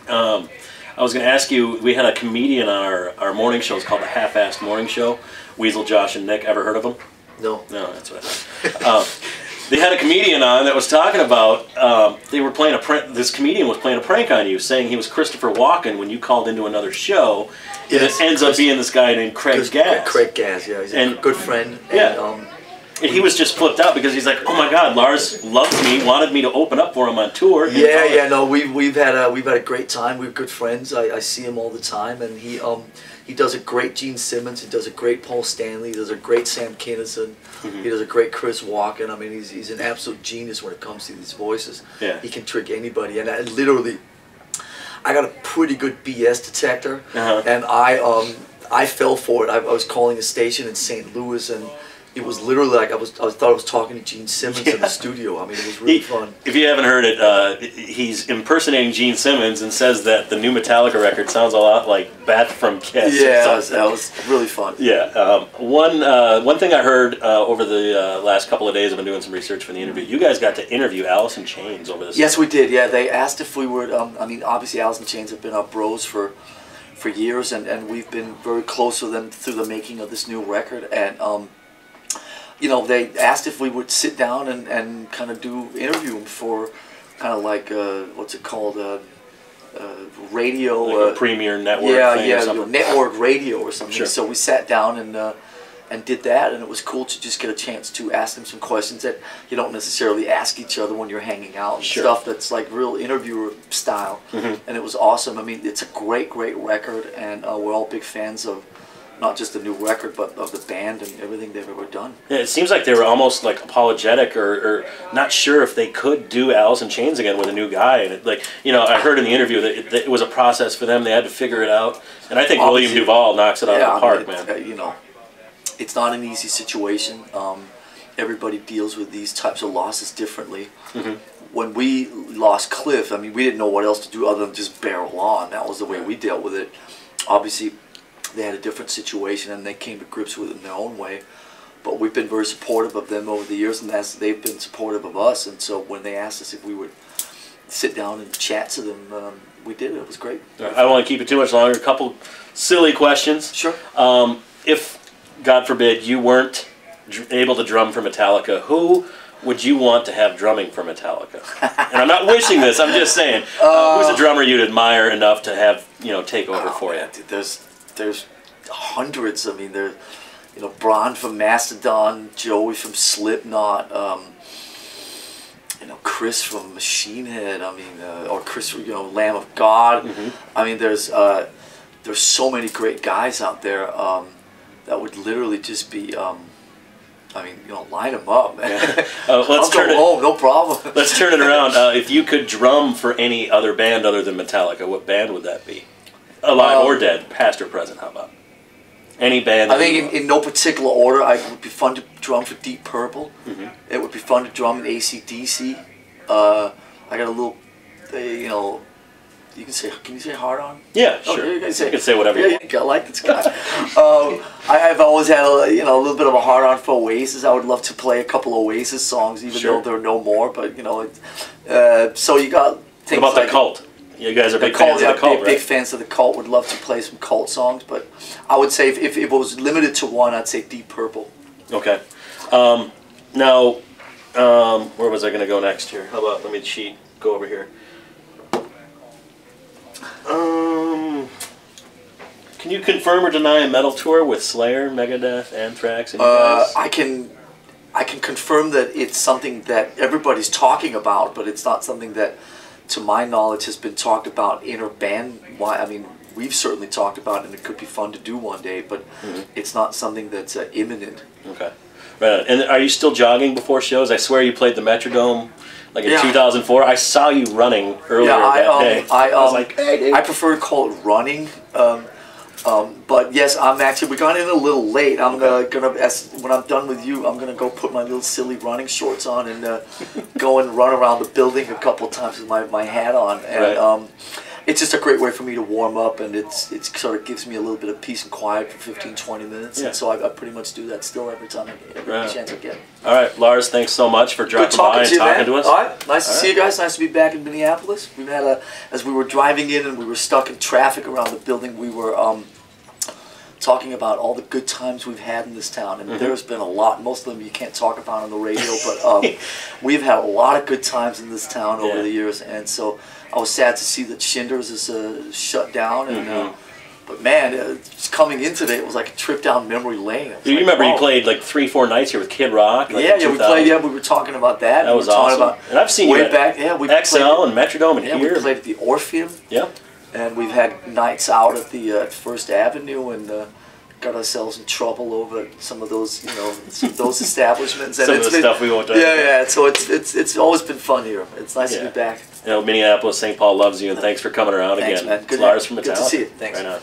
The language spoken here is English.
I was going to ask you, we had a comedian on our morning show. It's called the Half-Assed Morning Show. Weasel, Josh, and Nick. Ever heard of them? No. No, that's what I thought. They had a comedian on that was talking about, they were playing this comedian was playing a prank on you, saying he was Christopher Walken when you called into another show. Yes, it ends up being this guy named Craig Gass. Craig Gass, yeah. He's a good friend. Yeah. And he was just flipped out because he's like, "Oh my God, Lars loves me, wanted me to open up for him on tour." Yeah, no, we've had a great time. We're good friends. I see him all the time, and he does a great Gene Simmons. He does a great Paul Stanley. He does a great Sam Kinison. He does a great Chris Walken. I mean, he's an absolute genius when it comes to these voices. Yeah. He can trick anybody, and I got a pretty good BS detector, and I fell for it. I was calling a station in St. Louis, and it was literally like I thought I was talking to Gene Simmons in the studio. I mean, it was really fun. If you haven't heard it, he's impersonating Gene Simmons and says that the new Metallica record sounds a lot like Beth from Kiss. Yeah, that was really fun. Yeah. One thing I heard over the last couple of days, I've been doing some research for the interview. You guys got to interview Alice in Chains over this. Yes, we did. Yeah, they asked if we would. I mean, obviously, Alice in Chains have been our bros for years, and we've been very close with them through the making of this new record. And you know, they asked if we would sit down and kind of interview them for kind of like, what's it called, radio. Like a premiere network thing or something. Network radio or something. Sure. So we sat down and did that, and it was cool to just get a chance to ask them some questions that you don't necessarily ask each other when you're hanging out. And stuff that's like real interviewer style. And it was awesome. I mean, it's a great record, and we're all big fans of not just the new record, but of the band and everything they've ever done. Yeah, it seems like they were almost like apologetic or not sure if they could do Alice in Chains again with a new guy. And it, like, you know, I heard in the interview that it was a process for them. They had to figure it out. And I think William Duvall knocks it out of the park, man. You know, it's not an easy situation. Everybody deals with these types of losses differently. When we lost Cliff, I mean, we didn't know what else to do other than just barrel on. That was the way we dealt with it. Obviously, they had a different situation, and they came to grips with it in their own way. But we've been very supportive of them over the years, and they've been supportive of us. And so when they asked us if we would sit down and chat to them, we did it. It was great. I don't want to keep it too much longer. A couple silly questions. Sure. If, God forbid, you weren't able to drum for Metallica, who would you want to have drumming for Metallica? And I'm not wishing this. I'm just saying, who's a drummer you'd admire enough to have, you know, take over for you? There's hundreds. I mean, there's, you know, Bron from Mastodon, Joey from Slipknot, you know, Chris from Machine Head. I mean, or Chris, you know, Lamb of God. I mean, there's so many great guys out there that would literally just be. I mean, you know, line them up, man. Let's turn it home, no problem. Let's turn it around. If you could drum for any other band other than Metallica, what band would that be? Alive or dead, past or present, how about? Any band? I think in no particular order. It would be fun to drum for Deep Purple. It would be fun to drum in AC/DC. I got a little, you know, you can you say hard on? Yeah, sure. You can say whatever you want. I like this guy. I've always had a little bit of a hard on for Oasis. I would love to play a couple Oasis songs, even though there are no more. But you know, so you got things what about like the Cult? You guys are big fans of the Cult, right? Big fans of the Cult. Would love to play some Cult songs, but I would say if it was limited to one, I'd say Deep Purple. Okay. Now, where was I going to go next here? How about, let me cheat, go over here. Can you confirm or deny a metal tour with Slayer, Megadeth, Anthrax, and you guys? I can confirm that it's something that everybody's talking about, but it's not something that, to my knowledge, has been talked about in or band. I mean, we've certainly talked about it, and it could be fun to do one day, but it's not something that's imminent. Okay. Right. And are you still jogging before shows? I swear you played the Metrodome like in 2004. I saw you running earlier that day. I was like, hey, dude. I prefer to call it running. But yes, we got in a little late. I'm when I'm done with you, I'm gonna go put my little silly running shorts on and go and run around the building a couple of times with my hat on. And it's just a great way for me to warm up, and it sort of gives me a little bit of peace and quiet for 15, 20 minutes. Yeah. And so I pretty much do that still every time every chance I get. All right, Lars, thanks so much for dropping by and talking to us. All right, nice to see you guys. Nice to be back in Minneapolis. We had as we were driving in and we were stuck in traffic around the building, we were talking about all the good times we've had in this town, and there's been a lot. Most of them you can't talk about on the radio, but we've had a lot of good times in this town over the years, and so I was sad to see that Schindler's is shut down, and but man, just coming in today, it was like a trip down memory lane. You remember you played like 3-4 nights here with Kid Rock? Like yeah, we played. Yeah, we were talking about that. That was awesome. And I've seen you at back. Yeah, we XL and Metrodome and here. We played at the Orpheum. Yeah. And we've had nights out at the First Avenue, and got ourselves in trouble over some of those, those establishments. And some of the stuff we won't talk about. Yeah. So it's always been fun here. It's nice to be back. Minneapolis, St. Paul loves you, and thanks for coming around again. Man. It's Lars from Metallica. Good to see you. Thanks. Right on.